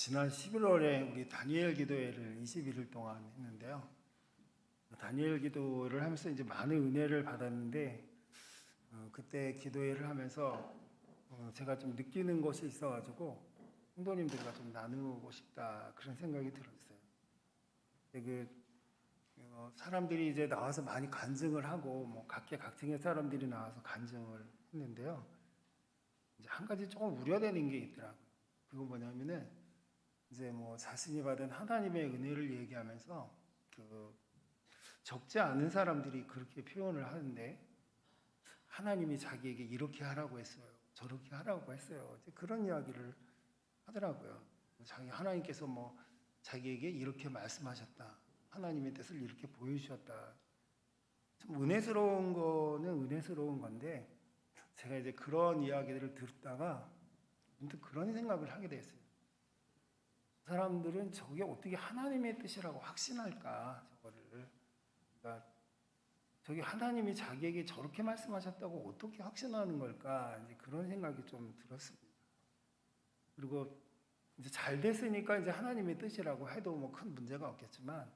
지난 11월에 우리 다니엘 기도회를 21일 동안 했는데요. 다니엘 기도를 하면서 이제 많은 은혜를 받았는데 그때 기도회를 하면서 제가 좀 느끼는 것이 있어가지고 성도님들과 좀 나누고 싶다 그런 생각이 들었어요. 사람들이 이제 나와서 많이 간증을 하고 각계각층의 사람들이 나와서 간증을 했는데요. 이제 한 가지 조금 우려되는 게 있더라고요. 그건 뭐냐면은 이제 자신이 받은 하나님의 은혜를 얘기하면서 적지 않은 사람들이 그렇게 표현을 하는데 하나님이 자기에게 이렇게 하라고 했어요. 저렇게 하라고 했어요. 이제 그런 이야기를 하더라고요. 하나님께서 자기에게 이렇게 말씀하셨다. 하나님의 뜻을 이렇게 보여주셨다. 참 은혜스러운 거는 은혜스러운 건데 제가 이제 그런 이야기들을 듣다가 문득 그런 생각을 하게 됐어요. 사람들은 저게 어떻게 하나님의 뜻이라고 확신할까? 저거를. 그러니까 저게 하나님이 자기에게 저렇게 말씀하셨다고 어떻게 확신하는 걸까? 이제 그런 생각이 좀 들었습니다. 그리고 이제 잘 됐으니까 이제 하나님의 뜻이라고 해도 큰 문제가 없겠지만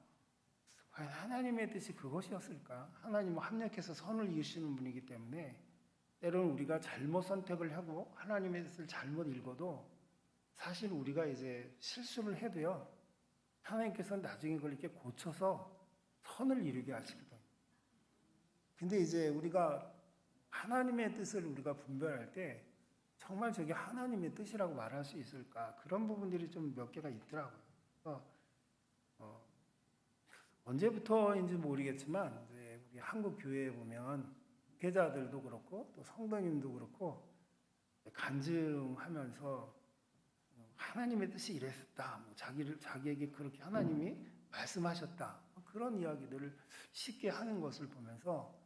과연 하나님의 뜻이 그것이었을까? 하나님은 합력해서 선을 이으시는 분이기 때문에 때로는 우리가 잘못 선택을 하고 하나님의 뜻을 잘못 읽어도 사실 우리가 이제 실수를 해도요, 하나님께서는 나중에 그걸 이렇게 고쳐서 선을 이루게 하시거든요. 근데 이제 우리가 하나님의 뜻을 우리가 분별할 때 정말 저게 하나님의 뜻이라고 말할 수 있을까? 그런 부분들이 좀 몇 개가 있더라고요. 언제부터인지 모르겠지만 이제 우리 한국 교회에 보면 목회자들도 그렇고 또 성도님도 그렇고 간증하면서 하나님의 뜻이 이랬었다. 자기에게 그렇게 하나님이 말씀하셨다. 그런 이야기들을 쉽게 하는 것을 보면서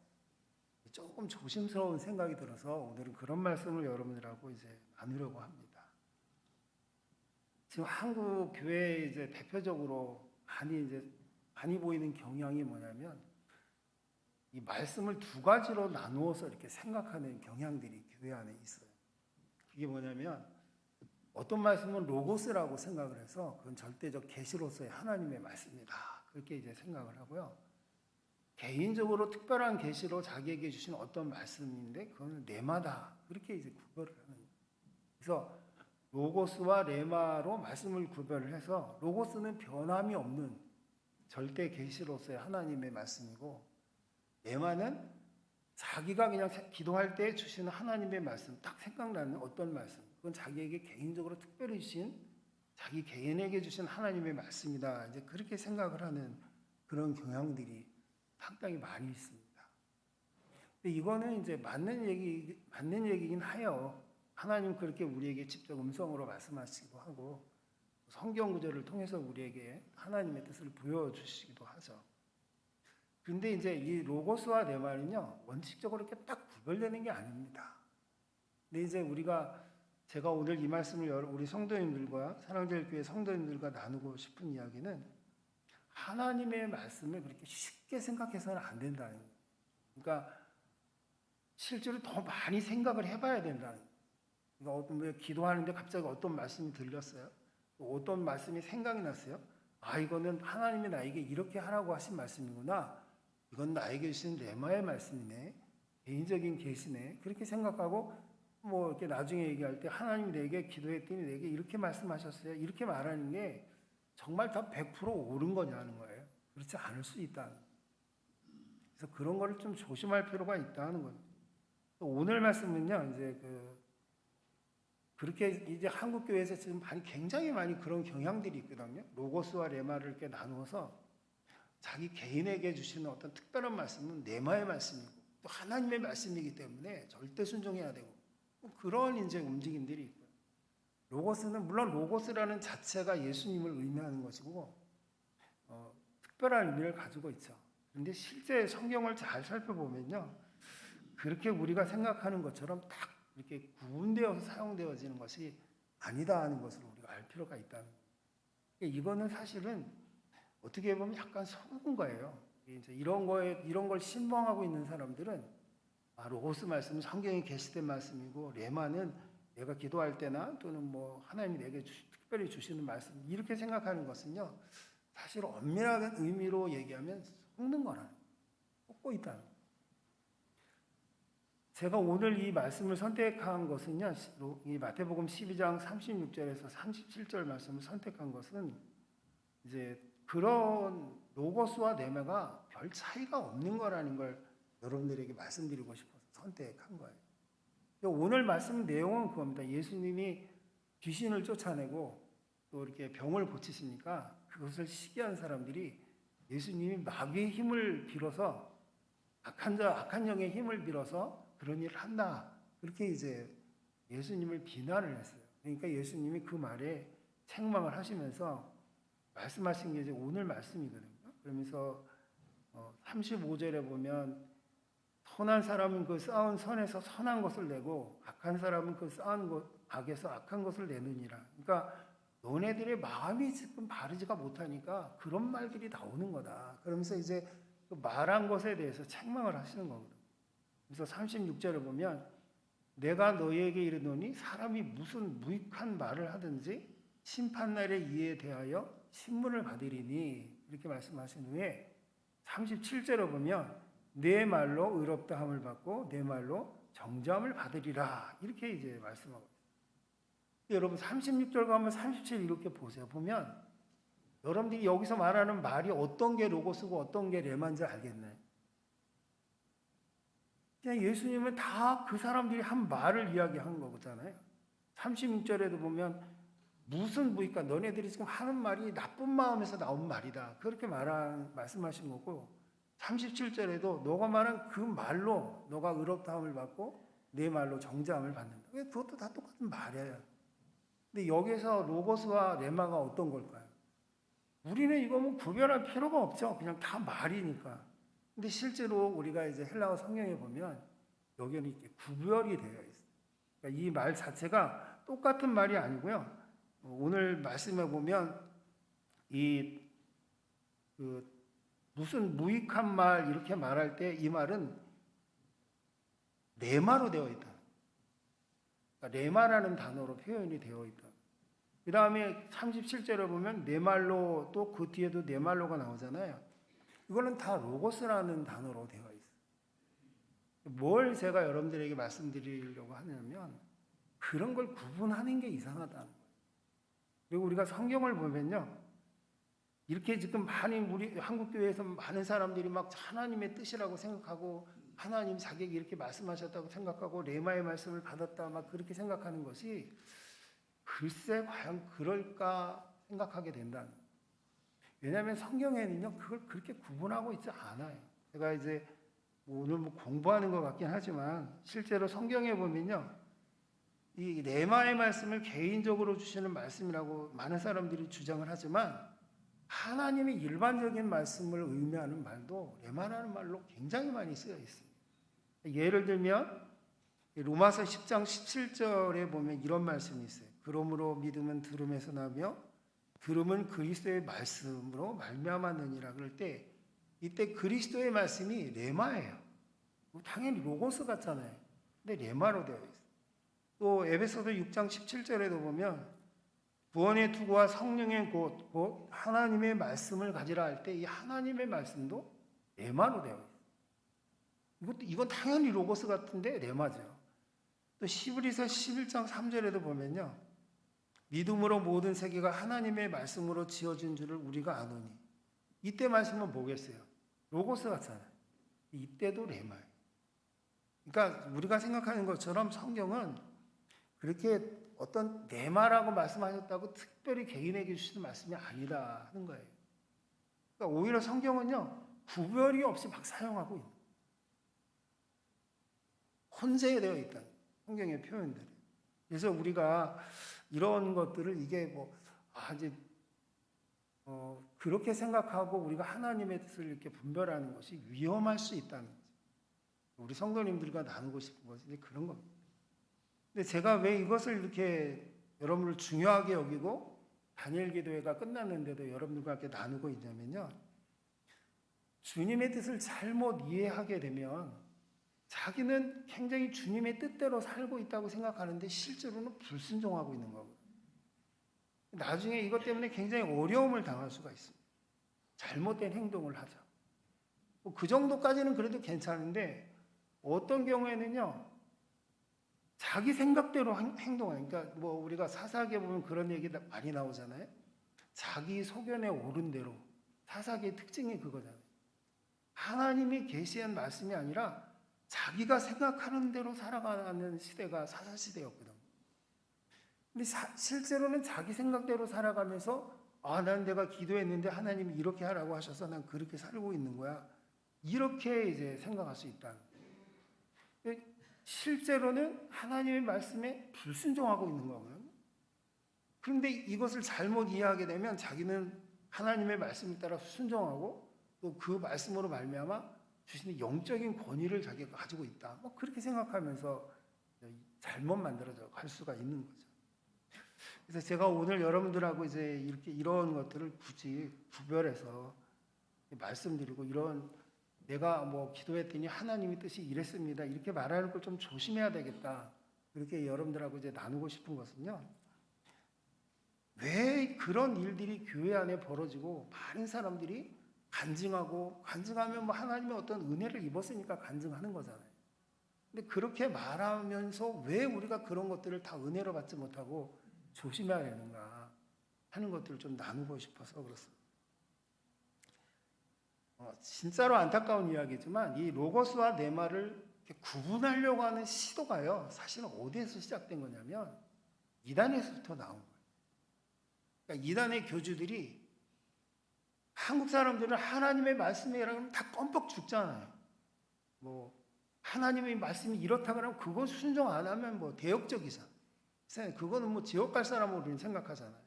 조금 조심스러운 생각이 들어서 오늘은 그런 말씀을 여러분들하고 이제 나누려고 합니다. 지금 한국 교회에 이제 대표적으로 많이 보이는 경향이 뭐냐면 이 말씀을 두 가지로 나누어서 이렇게 생각하는 경향들이 교회 안에 있어요. 그게 뭐냐면 어떤 말씀은 로고스라고 생각을 해서 그건 절대적 계시로서의 하나님의 말씀이다. 그렇게 이제 생각을 하고요. 개인적으로 특별한 계시로 자기에게 주신 어떤 말씀인데 그건 레마다. 그렇게 이제 구별을 하는 거예요. 그래서 로고스와 레마로 말씀을 구별을 해서 로고스는 변함이 없는 절대 계시로서의 하나님의 말씀이고 레마는 자기가 그냥 기도할 때 주시는 하나님의 말씀, 딱 생각나는 어떤 말씀, 그건 자기에게 개인적으로 특별히 주신 자기 개인에게 주신 하나님의 말씀이다. 이제 그렇게 생각을 하는 그런 경향들이 상당히 많이 있습니다. 근데 이거는 이제 맞는 얘기긴 해요. 하나님 그렇게 우리에게 직접 음성으로 말씀하시기도 하고 성경 구절을 통해서 우리에게 하나님의 뜻을 보여주시기도 하죠. 근데 이제 이 로고스와 레마는요, 원칙적으로 이렇게 딱 구별되는 게 아닙니다. 근데 이제 제가 오늘 이 말씀을 우리 성도님들과 사랑제일교회 성도님들과 나누고 싶은 이야기는 하나님의 말씀을 그렇게 쉽게 생각해서는 안 된다는 거예요. 그러니까 실제로 더 많이 생각을 해봐야 된다는 거예요. 그러니까 기도하는데 갑자기 어떤 말씀이 들렸어요. 어떤 말씀이 생각이 났어요. 이거는 하나님이 나에게 이렇게 하라고 하신 말씀이구나. 이건 나에게 주신 레마의 말씀이네. 개인적인 계시네. 그렇게 생각하고 이렇게 나중에 얘기할 때 하나님이 내게 기도했더니 내게 이렇게 말씀하셨어요. 이렇게 말하는 게 정말 다 100% 옳은 거냐는 거예요. 그렇지 않을 수 있다는 거예요. 그래서 그런 거를 좀 조심할 필요가 있다는 거예요. 오늘 말씀은요, 이제 그렇게 이제 한국 교회에서 지금 굉장히 많이 그런 경향들이 있거든요. 로고스와 레마를 이렇게 나누어서 자기 개인에게 주시는 어떤 특별한 말씀은 레마의 말씀이고 또 하나님의 말씀이기 때문에 절대 순종해야 되고 그런 이제 움직임들이 있고요. 로고스는 물론 로고스라는 자체가 예수님을 의미하는 것이고 특별한 의미를 가지고 있죠. 그런데 실제 성경을 잘 살펴보면요, 그렇게 우리가 생각하는 것처럼 딱 이렇게 구분되어서 사용되어지는 것이 아니다 하는 것을 우리가 알 필요가 있다는 거예요. 이거는 사실은 어떻게 보면 약간 속은 거예요. 이제 이런 걸 신봉하고 있는 사람들은 로고스 말씀은 성경에 게시된 말씀이고 레마는 내가 기도할 때나 또는 하나님이 내게 특별히 주시는 말씀, 이렇게 생각하는 것은요, 사실 엄밀한 의미로 얘기하면 속는 거라는 거예요. 속고 있다는 거예요. 제가 오늘 이 말씀을 선택한 것은요, 이 마태복음 12장 36절에서 37절 말씀을 선택한 것은 이제 그런 로고스와 레마가 별 차이가 없는 거라는 걸 여러분들에게 말씀드리고 싶어서 선택한 거예요. 오늘 말씀 내용은 그겁니다. 예수님이 귀신을 쫓아내고 또 이렇게 병을 고치시니까 그것을 시기한 사람들이 예수님이 마귀의 힘을 빌어서 악한 영의 힘을 빌어서 그런 일을 한다. 그렇게 이제 예수님을 비난을 했어요. 그러니까 예수님이 그 말에 책망을 하시면서 말씀하신 게 이제 오늘 말씀이거든요. 그러면서 35절에 보면 선한 사람은 그 쌓은 선에서 선한 것을 내고 악한 사람은 그 쌓은 악에서 악한 것을 내느니라. 그러니까 너네들의 마음이 지금 바르지가 못하니까 그런 말들이 나오는 거다. 그러면서 이제 그 말한 것에 대해서 책망을 하시는 거거든요. 그래서 36절을 보면 내가 너희에게 이르노니 사람이 무슨 무익한 말을 하든지 심판날에 이에 대하여 신문을 받으리니 이렇게 말씀하신 후에 37절을 보면 내 말로 의롭다 함을 받고 내 말로 정죄함을 받으리라 이렇게 이제 말씀하고 있어요. 여러분 36절 가면 37 이렇게 보세요. 보면 여러분들이 여기서 말하는 말이 어떤 게 로고스고 어떤 게 레마인지 알겠나요? 그냥 예수님은 다 그 사람들이 한 말을 이야기한 거잖아요. 36절에도 보면 무슨 무익가 너네들이 지금 하는 말이 나쁜 마음에서 나온 말이다. 그렇게 말씀하신 거고 37절에도 너가 말한 그 말로 너가 의롭다함을 받고 내 말로 정죄함을 받는다. 그것도 다 똑같은 말이에요. 근데 여기서 로고스와 레마가 어떤 걸까요? 우리는 이거 뭐 구별할 필요가 없죠. 그냥 다 말이니까. 근데 실제로 우리가 이제 헬라어 성경에 보면 여기는 이렇게 구별이 되어 있어요. 그러니까 이 말 자체가 똑같은 말이 아니고요. 오늘 말씀에 보면 무슨 무익한 말 이렇게 말할 때 이 말은 레마로 되어 있다. 그러니까 레마라는 단어로 표현이 되어 있다. 그 다음에 37절에 보면 내 말로 또 그 뒤에도 내 말로가 나오잖아요. 이거는 다 로고스라는 단어로 되어 있어요. 뭘 제가 여러분들에게 말씀드리려고 하냐면 그런 걸 구분하는 게 이상하다는 거예요. 그리고 우리가 성경을 보면요. 이렇게 지금 우리 한국교회에서 많은 사람들이 막 하나님의 뜻이라고 생각하고 하나님 자기에게 이렇게 말씀하셨다고 생각하고 레마의 말씀을 받았다 막 그렇게 생각하는 것이 글쎄 과연 그럴까 생각하게 된다는 거예요. 왜냐하면 성경에는요 그걸 그렇게 구분하고 있지 않아요. 제가 이제 오늘 공부하는 것 같긴 하지만 실제로 성경에 보면요 이 레마의 말씀을 개인적으로 주시는 말씀이라고 많은 사람들이 주장을 하지만 하나님의 일반적인 말씀을 의미하는 말도 레마라는 말로 굉장히 많이 쓰여 있습니다. 예를 들면 로마서 10장 17절에 보면 이런 말씀이 있어요. 그러므로 믿음은 들음에서 나며 들음은 그리스도의 말씀으로 말미암았느니라. 그럴 때 이때 그리스도의 말씀이 레마예요. 당연히 로고스 같잖아요. 근데 레마로 되어 있어요. 또 에베소서 6장 17절에도 보면 구원의 투구와 성령의 곧 하나님의 말씀을 가지라 할 때 이 하나님의 말씀도 레마로 되어 있어요. 이건 당연히 로고스 같은데 레마죠. 또 시브리서 11장 3절에도 보면요. 믿음으로 모든 세계가 하나님의 말씀으로 지어진 줄을 우리가 아노니. 이때 말씀은 뭐겠어요? 로고스 같잖아요. 이때도 레마예요. 그러니까 우리가 생각하는 것처럼 성경은 그렇게 어떤 레마라고 말씀하셨다고 특별히 개인에게 주시는 말씀이 아니다 하는 거예요. 그러니까 오히려 성경은요. 구별이 없이 막 사용하고 있는 혼재되어 있다는 성경의 표현들이. 그래서 우리가 이런 것들을 이게 그렇게 생각하고 우리가 하나님의 뜻을 이렇게 분별하는 것이 위험할 수 있다는 거죠. 우리 성도님들과 나누고 싶은 것이 그런 겁니다. 근데 제가 왜 이것을 이렇게 여러분을 중요하게 여기고 다니엘 기도회가 끝났는데도 여러분들과 함께 나누고 있냐면요. 주님의 뜻을 잘못 이해하게 되면 자기는 굉장히 주님의 뜻대로 살고 있다고 생각하는데 실제로는 불순종하고 있는 거거든요. 나중에 이것 때문에 굉장히 어려움을 당할 수가 있습니다. 잘못된 행동을 하자. 그 정도까지는 그래도 괜찮은데 어떤 경우에는요, 자기 생각대로 행동하는, 그러니까 뭐 우리가 사사기에 보면 그런 얘기 많이 나오잖아요. 자기 소견에 오른 대로. 사사기의 특징이 그거잖아요. 하나님이 계시한 말씀이 아니라 자기가 생각하는 대로 살아가는 시대가 사사 시대였거든요. 근데 실제로는 자기 생각대로 살아가면서 난 내가 기도했는데 하나님이 이렇게 하라고 하셔서 난 그렇게 살고 있는 거야. 이렇게 이제 생각할 수 있다. 실제로는 하나님의 말씀에 불순종하고 있는 거거든요. 그런데 이것을 잘못 이해하게 되면 자기는 하나님의 말씀에 따라 순종하고 또 그 말씀으로 말미암아 주시는 영적인 권위를 자기가 가지고 있다. 뭐 그렇게 생각하면서 잘못 만들어져 갈 수가 있는 거죠. 그래서 제가 오늘 여러분들하고 이제 이렇게 이런 것들을 굳이 구별해서 말씀드리고, 이런 내가 뭐 기도했더니 하나님의 뜻이 이랬습니다, 이렇게 말하는 걸 좀 조심해야 되겠다, 그렇게 여러분들하고 이제 나누고 싶은 것은요, 왜 그런 일들이 교회 안에 벌어지고 많은 사람들이 간증하면 뭐 하나님의 어떤 은혜를 입었으니까 간증하는 거잖아요. 근데 그렇게 말하면서 왜 우리가 그런 것들을 다 은혜로 받지 못하고 조심해야 되는가 하는 것들을 좀 나누고 싶어서 그렇습니다. 진짜로 안타까운 이야기지만 이 로고스와 네마를 구분하려고 하는 시도가요, 사실은 어디에서 시작된 거냐면 이단에서부터 나온 거예요. 그러니까 이단의 교주들이, 한국 사람들은 하나님의 말씀이라고 하면 다 껌뻑 죽잖아요. 뭐 하나님의 말씀이 이렇다 그러면 그거 순종 안 하면 뭐 대역적이잖아요. 그거는 뭐 지옥 갈 사람으로 우리는 생각하잖아요.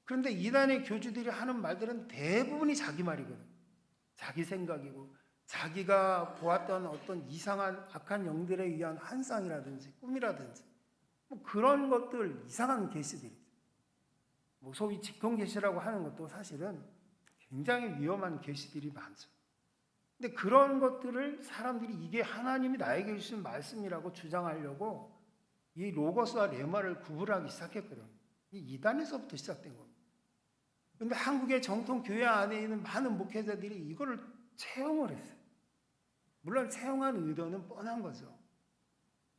그런데 이단의 교주들이 하는 말들은 대부분이 자기 말이거든요. 자기 생각이고, 자기가 보았던 어떤 이상한 악한 영들에 의한 환상이라든지 꿈이라든지 뭐 그런 것들, 이상한 계시들이죠. 뭐 소위 직통 계시라고 하는 것도 사실은 굉장히 위험한 계시들이 많죠. 근데 그런 것들을 사람들이 이게 하나님이 나에게 주신 말씀이라고 주장하려고 이 로고스와 레마를 구분하기 시작했거든요. 이 이단에서부터 시작된 겁니다. 그런데 한국의 정통 교회 안에 있는 많은 목회자들이 이거를 채용을 했어요. 물론 채용한 의도는 뻔한 거죠.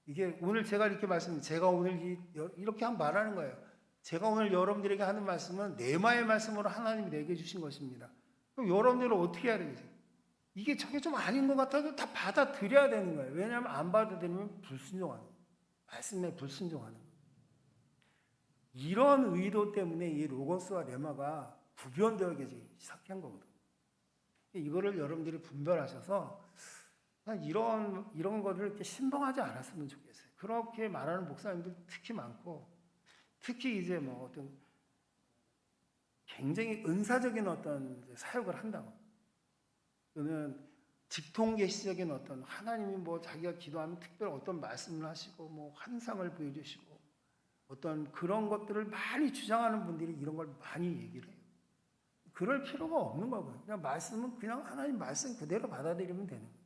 이게 오늘 제가 이렇게 제가 오늘 이렇게 한 말하는 거예요. 제가 오늘 여러분들에게 하는 말씀은 네마의 말씀으로 하나님이 내게 주신 것입니다. 그럼 여러분들은 어떻게 해야 되겠어요? 이게 저게 좀 아닌 것 같아도 다 받아들여야 되는 거예요. 왜냐하면 안 받아들이면 불순종하는 거예요. 말씀에 불순종하는 거예요. 이런 의도 때문에 이 로고스와 레마가 구별되기 시작한 거거든요. 이거를 여러분들이 분별하셔서 이런 거를 이렇게 신봉하지 않았으면 좋겠어요. 그렇게 말하는 목사님들 특히 많고, 특히 이제 뭐 어떤 굉장히 은사적인 어떤 사역을 한다고, 또는 직통계시적인 어떤 하나님이 뭐 자기가 기도하면 특별히 어떤 말씀을 하시고 뭐 환상을 보여주시고 어떤 그런 것들을 많이 주장하는 분들이 이런 걸 많이 얘기를 해요. 그럴 필요가 없는 거고요. 그냥 말씀은 그냥 하나님 말씀 그대로 받아들이면 되는 거예요.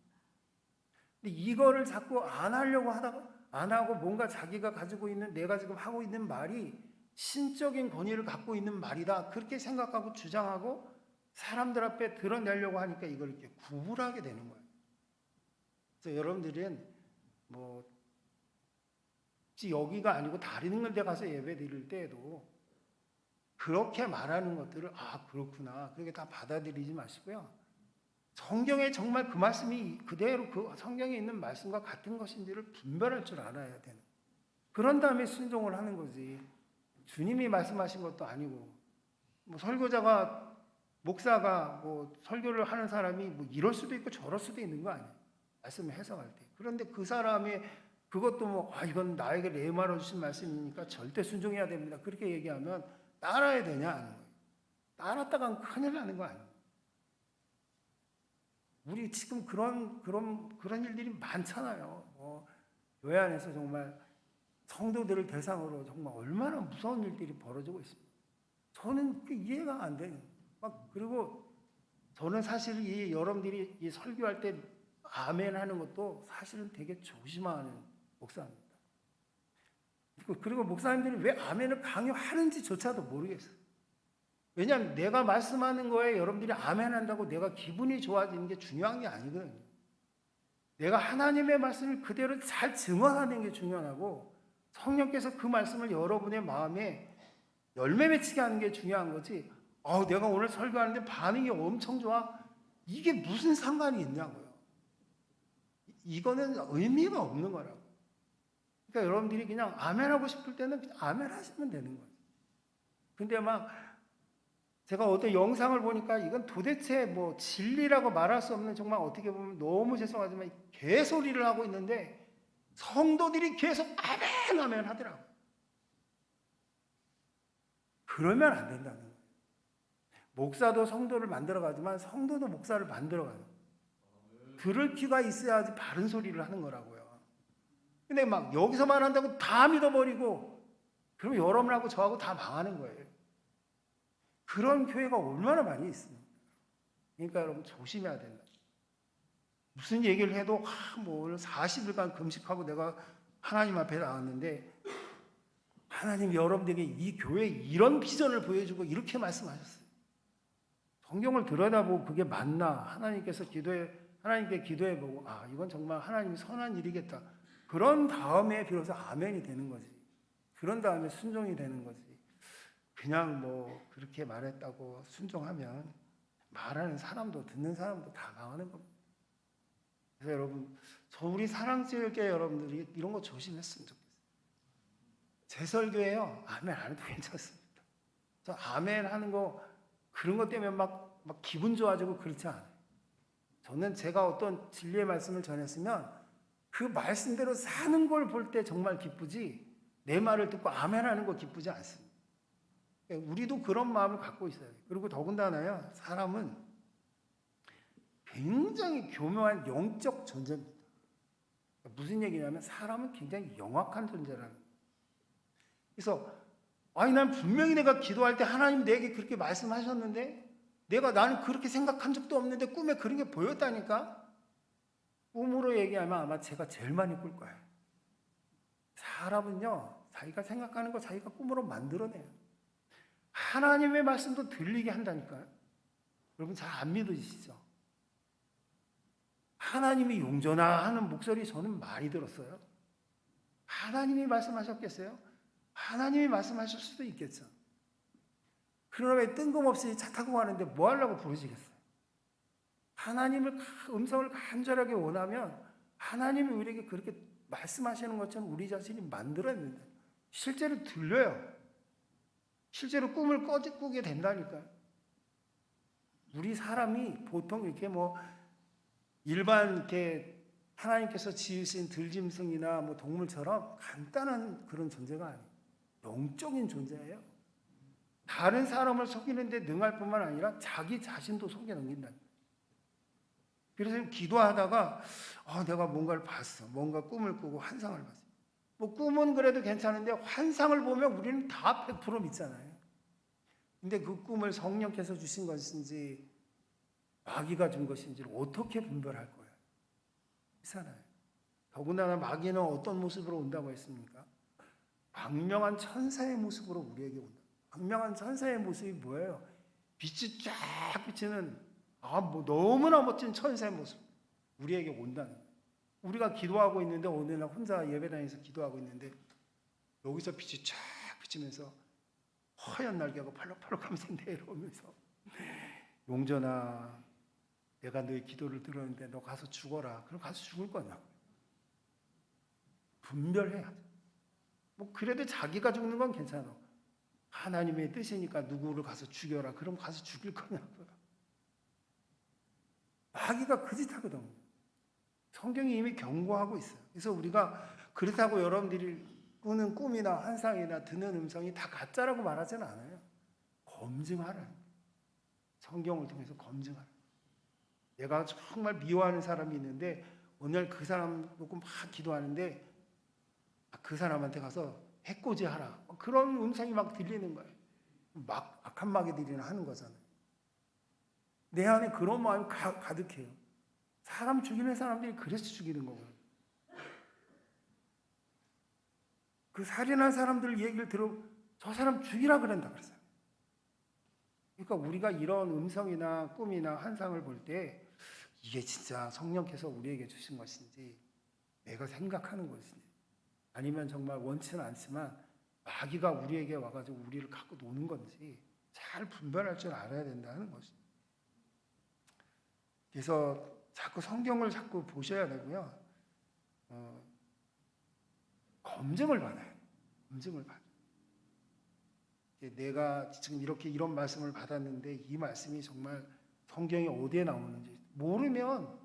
근데 이거를 자꾸 안 하려고 하다가 안 하고, 뭔가 자기가 가지고 있는, 내가 지금 하고 있는 말이 신적인 권위를 갖고 있는 말이다, 그렇게 생각하고 주장하고 사람들 앞에 드러내려고 하니까 이걸 이렇게 구분하게 되는 거예요. 그래서 여러분들은 뭐 여기가 아니고 다른 데 가서 예배 드릴 때에도 그렇게 말하는 것들을 그렇구나, 그렇게 다 받아들이지 마시고요. 성경에 정말 그 말씀이 그대로 그 성경에 있는 말씀과 같은 것인지를 분별할 줄 알아야 되는, 그런 다음에 순종을 하는 거지. 주님이 말씀하신 것도 아니고, 뭐 설교자가, 목사가 뭐 설교를 하는 사람이 뭐 이럴 수도 있고 저럴 수도 있는 거 아니에요, 말씀을 해석할 때. 그런데 그 사람이 그것도 뭐 이건 나에게 레마로 주신 말씀이니까 절대 순종해야 됩니다, 그렇게 얘기하면 따라야 되냐 하는 거예요. 따랐다간 큰일 나는 거 아니에요. 우리 지금 그런 일들이 많잖아요. 교회 안에서 정말 성도들을 대상으로 정말 얼마나 무서운 일들이 벌어지고 있습니다. 저는 그 이해가 안 돼요. 그리고 저는 사실 여러분들이 이 설교할 때 아멘 하는 것도 사실은 되게 조심하는 목사입니다. 그리고 목사님들이 왜 아멘을 강요하는지조차도 모르겠어요. 왜냐하면 내가 말씀하는 거에 여러분들이 아멘 한다고 내가 기분이 좋아지는 게 중요한 게 아니거든요. 내가 하나님의 말씀을 그대로 잘 증언하는 게 중요하고 성령께서 그 말씀을 여러분의 마음에 열매 맺히게 하는 게 중요한 거지. 내가 오늘 설교하는데 반응이 엄청 좋아. 이게 무슨 상관이 있냐고요. 이거는 의미가 없는 거라고. 그러니까 여러분들이 그냥 아멘 하고 싶을 때는 그냥 아멘 하시면 되는 거예요. 근데 막 제가 어떤 영상을 보니까 이건 도대체 뭐 진리라고 말할 수 없는 정말 어떻게 보면 너무 죄송하지만 개소리를 하고 있는데 성도들이 계속 아멘 아멘 하더라고요. 그러면 안 된다는 거예요. 목사도 성도를 만들어가지만 성도도 목사를 만들어가요. 들을 귀가 있어야지 바른 소리를 하는 거라고요. 근데 막 여기서만 한다고 다 믿어버리고 그럼 여러분하고 저하고 다 망하는 거예요. 그런 교회가 얼마나 많이 있습니까? 그러니까 여러분 조심해야 된다. 무슨 얘기를 해도 뭐 오늘 40일간 금식하고 내가 하나님 앞에 나왔는데 하나님 여러분들에게 이 교회에 이런 비전을 보여주고 이렇게 말씀하셨어요. 성경을 들여다보고 그게 맞나 하나님께 기도해보고 이건 정말 하나님이 선한 일이겠다. 그런 다음에 비로소 아멘이 되는 거지. 그런 다음에 순종이 되는 거지. 그냥 뭐 그렇게 말했다고 순종하면 말하는 사람도 듣는 사람도 다 망하는 겁니다. 그래서 여러분, 우리 사랑스럽게 여러분들이 이런 거 조심했으면 좋겠어요. 제 설교에요. 아멘 안 해도 괜찮습니다. 저 아멘 하는 거 그런 것 때문에 막 기분 좋아지고 그렇지 않아요. 저는 제가 어떤 진리의 말씀을 전했으면 그 말씀대로 사는 걸 볼 때 정말 기쁘지 내 말을 듣고 아멘 하는 거 기쁘지 않습니다. 우리도 그런 마음을 갖고 있어요. 그리고 더군다나요, 사람은 굉장히 교묘한 영적 존재입니다. 무슨 얘기냐면 사람은 굉장히 영악한 존재라는 거예요. 그래서 난 분명히 내가 기도할 때 하나님 내게 그렇게 말씀하셨는데 나는 그렇게 생각한 적도 없는데 꿈에 그런 게 보였다니까. 꿈으로 얘기하면 아마 제가 제일 많이 꿀 거예요. 사람은요, 자기가 생각하는 거 자기가 꿈으로 만들어내요. 하나님의 말씀도 들리게 한다니까요. 여러분 잘 안 믿으시죠? 하나님이 용전하 하는 목소리 저는 많이 들었어요. 하나님이 말씀하셨겠어요? 하나님이 말씀하실 수도 있겠죠. 그러나 왜 뜬금없이 차 타고 가는데 뭐 하려고 부르시겠어요? 하나님을 음성을 간절하게 원하면 하나님이 우리에게 그렇게 말씀하시는 것처럼 우리 자신이 만들어야 된다. 실제로 들려요. 실제로 꿈을 꾸게 된다니까요. 우리 사람이 보통 이렇게 뭐 일반 이렇게 하나님께서 지으신 들짐승이나 뭐 동물처럼 간단한 그런 존재가 아니에요. 영적인 존재예요. 다른 사람을 속이는데 능할 뿐만 아니라 자기 자신도 속여 넘긴다니까요. 그래서 기도하다가 내가 뭔가를 봤어. 뭔가 꿈을 꾸고 환상을 봤어. 뭐 꿈은 그래도 괜찮은데 환상을 보면 우리는 다 100% 믿잖아요. 근데 그 꿈을 성령께서 주신 것인지 마귀가 준 것인지를 어떻게 분별할 거예요? 그렇잖아요. 더군다나 마귀는 어떤 모습으로 온다고 했습니까? 광명한 천사의 모습으로 우리에게 온다. 광명한 천사의 모습이 뭐예요? 빛이 쫙 비치는 뭐 너무나 멋진 천사의 모습 우리에게 온다는 거예요. 우리가 기도하고 있는데 어느 날 혼자 예배당에서 기도하고 있는데 여기서 빛이 쫙 비치면서 허연 날개가 펄럭펄럭하면서 내려오면서 용전아 내가 너의 기도를 들었는데 너 가서 죽어라. 그럼 가서 죽을 거냐고. 분별해야 돼. 뭐 그래도 자기가 죽는 건 괜찮아. 하나님의 뜻이니까 누구를 가서 죽여라. 그럼 가서 죽일 거냐고요. 마귀가 그 짓 하거든. 성경이 이미 경고하고 있어요. 그래서 우리가 그렇다고 여러분들이 꾸는 꿈이나 환상이나 듣는 음성이 다 가짜라고 말하지는 않아요. 검증하라. 성경을 통해서 검증하라. 내가 정말 미워하는 사람이 있는데 오늘 그 사람 놓고 막 기도하는데 그 사람한테 가서 해코지하라. 그런 음성이 막 들리는 거예요. 막 악한 마귀들이 하는 거잖아요. 내 안에 그런 마음이 가득해요. 사람 죽이는 사람들이 그래서 죽이는 거고요. 그 살인한 사람들 얘기를 들어 저 사람 죽이라 그런다 그랬어요. 그러니까 우리가 이런 음성이나 꿈이나 환상을 볼 때 이게 진짜 성령께서 우리에게 주신 것인지 내가 생각하는 것인지 아니면 정말 원치는 않지만 마귀가 우리에게 와가지고 우리를 갖고 노는 건지 잘 분별할 줄 알아야 된다는 것입니다. 그래서 자꾸 성경을 자꾸 보셔야 되고요. 검증을 받아요. 검증을 받아요. 내가 지금 이렇게 이런 말씀을 받았는데 이 말씀이 정말 성경에 어디에 나오는지 모르면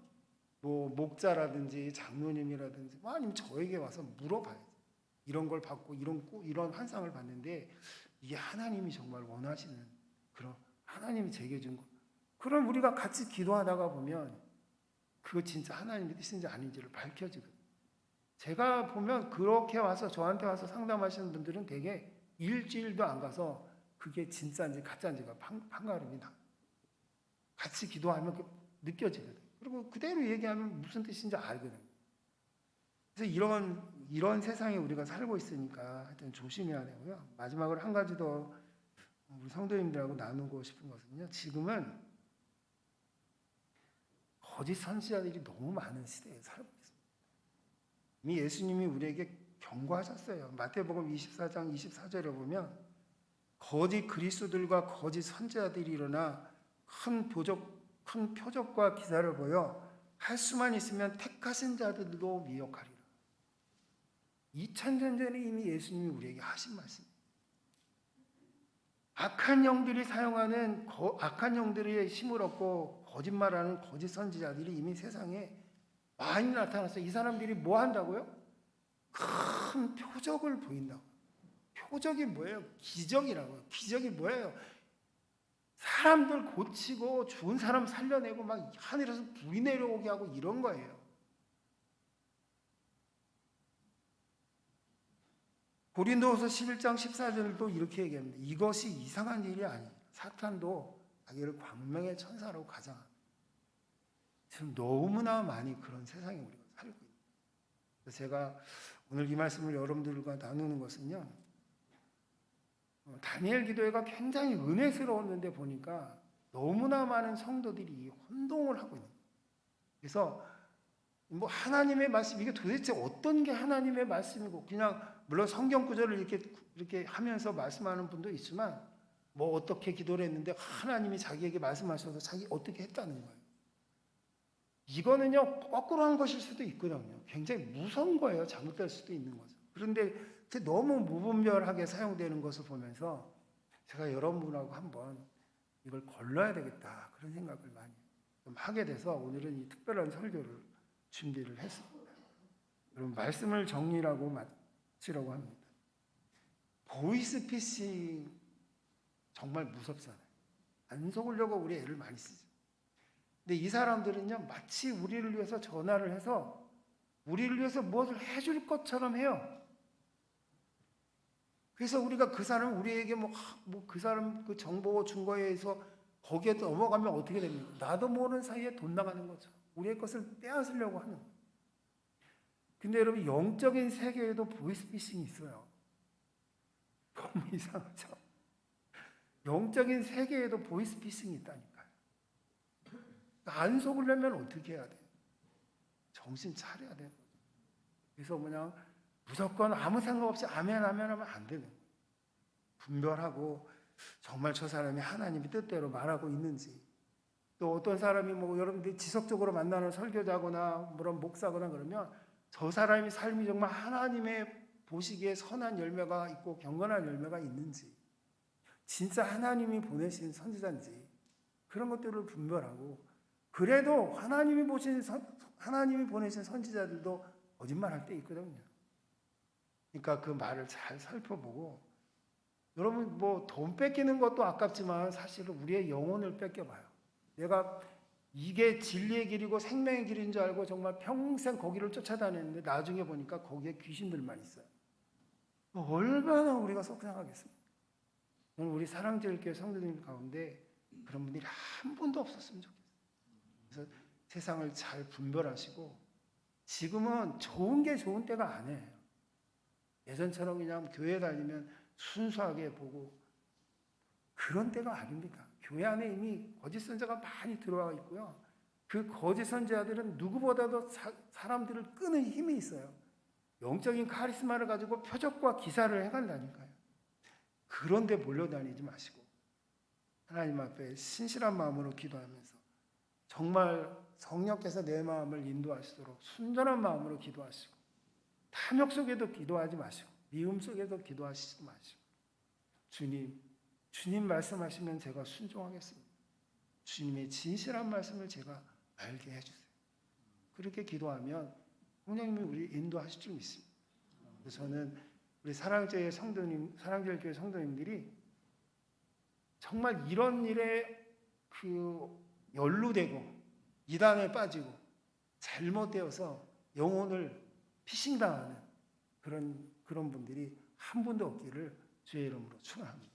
뭐 목자라든지 장로님이라든지 아니면 저에게 와서 물어봐야죠. 이런 걸 받고 이런 환상을 받는데 이게 하나님이 정말 원하시는 그런 하나님이 제게 준 것. 그럼 우리가 같이 기도하다가 보면 그거 진짜 하나님의 뜻인지 아닌지를 밝혀지거든요. 제가 보면 그렇게 와서 저한테 와서 상담하시는 분들은 되게 일주일도 안 가서 그게 진짜인지 가짜인지가 판가름이 나. 같이 기도하면 느껴지거든요. 그리고 그대로 얘기하면 무슨 뜻인지 알거든요. 그래서 이런 세상에 우리가 살고 있으니까 하여튼 조심해야 되고요. 마지막으로 한 가지 더 우리 성도님들하고 나누고 싶은 것은요. 지금은 거짓 선지자들이 너무 많은 시대에 살고 있습니다. 이미 예수님이 우리에게 경고하셨어요. 마태복음 24장 24절에 보면 거짓 그리스도들과 거짓 선지자들이 일어나 큰 표적과 기사를 보여 할 수만 있으면 택하신 자들도 미혹하리라. 2000년 전에 이미 예수님이 우리에게 하신 말씀입니다. 악한 영들이 사용하는 악한 영들의 힘을 얻고 거짓말하는 거짓 선지자들이 이미 세상에 많이 나타났어요. 이 사람들이 뭐 한다고요? 큰 표적을 보인다고. 표적이 뭐예요? 기적이라고요. 기적이 뭐예요? 사람들 고치고 죽은 사람 살려내고 막 하늘에서 불이 내려오게 하고 이런 거예요. 고린도후서 11장 14절도 이렇게 얘기합니다. 이것이 이상한 일이 아니에요. 사탄도 자기를 광명의 천사로 가장합니다. 지금 너무나 많이 그런 세상에 우리가 살고 있습니다. 그래서 제가 오늘 이 말씀을 여러분들과 나누는 것은요. 다니엘 기도회가 굉장히 은혜스러웠는데 보니까 너무나 많은 성도들이 혼동을 하고 있는 거예요. 그래서 뭐 하나님의 말씀 이게 도대체 어떤 게 하나님의 말씀이고 그냥 물론 성경 구절을 이렇게 하면서 말씀하는 분도 있지만 뭐 어떻게 기도를 했는데 하나님이 자기에게 말씀하셔서 자기 어떻게 했다는 거예요. 이거는요 거꾸로 한 것일 수도 있거든요. 굉장히 무서운 거예요. 잘못될 수도 있는 거죠. 그런데 너무 무분별하게 사용되는 것을 보면서 제가 여러분하고 한번 이걸 걸러야 되겠다 그런 생각을 많이 좀 하게 돼서 오늘은 이 특별한 설교를 준비를 했습니다. 여러분 말씀을 정리하고 마치려고 합니다. 보이스피싱 정말 무섭잖아요. 안 속으려고 우리 애를 많이 쓰죠. 근데 이 사람들은요 마치 우리를 위해서 전화를 해서 우리를 위해서 무엇을 해줄 것처럼 해요. 그래서 우리가 그 사람 우리에게 그 사람 그 정보 준 거에 의해서 거기에 넘어가면 어떻게 됩니까? 나도 모르는 사이에 돈 나가는 거죠. 우리의 것을 빼앗으려고 하는 거예요. 근데 여러분 영적인 세계에도 보이스피싱이 있어요. 너무 이상하죠? 영적인 세계에도 보이스피싱이 있다니까요. 안 속으려면 어떻게 해야 돼요? 정신 차려야 돼요. 그래서 그냥 무조건 아무 생각 없이 아멘 하면 안 되는 거예요. 분별하고 정말 저 사람이 하나님의 뜻대로 말하고 있는지 또 어떤 사람이 여러분들이 지속적으로 만나는 설교자거나 목사거나 그러면 저 사람의 삶이 정말 하나님의 보시기에 선한 열매가 있고 경건한 열매가 있는지 진짜 하나님이 보내신 선지자인지 그런 것들을 분별하고 그래도 하나님이 보내신 선지자들도 거짓말할 때 있거든요. 그러니까 그 말을 잘 살펴보고 여러분 돈 뺏기는 것도 아깝지만 사실은 우리의 영혼을 뺏겨봐요. 내가 이게 진리의 길이고 생명의 길인 줄 알고 정말 평생 거기를 쫓아다녔는데 나중에 보니까 거기에 귀신들만 있어요. 얼마나 우리가 속상하겠습니까? 오늘 우리 사랑제일교회 성도님 가운데 그런 분들이 한 분도 없었으면 좋겠어요. 그래서 세상을 잘 분별하시고 지금은 좋은 게 좋은 때가 아니에요. 예전처럼 그냥 교회 다니면 순수하게 보고 그런 때가 아닙니다. 교회 안에 이미 거짓 선자가 많이 들어와 있고요. 그 거짓 선지자들은 누구보다도 사람들을 끄는 힘이 있어요. 영적인 카리스마를 가지고 표적과 기사를 행한다니까요. 그런데 몰려다니지 마시고 하나님 앞에 신실한 마음으로 기도하면서 정말 성령께서 내 마음을 인도하시도록 순전한 마음으로 기도하시고 탐욕 속에도 기도하지 마시고 미움 속에도 기도하시지 마시고 주님 말씀하시면 제가 순종하겠습니다. 주님의 진실한 말씀을 제가 알게 해주세요. 그렇게 기도하면 성령님이 우리 인도하실 줄 믿습니다. 그래서 저는 우리 사랑제일 교회 성도님들이 정말 이런 일에 연루되고 이단에 빠지고 잘못되어서 영혼을 피싱당하는 그런 분들이 한 분도 없기를 주의 이름으로 축원합니다.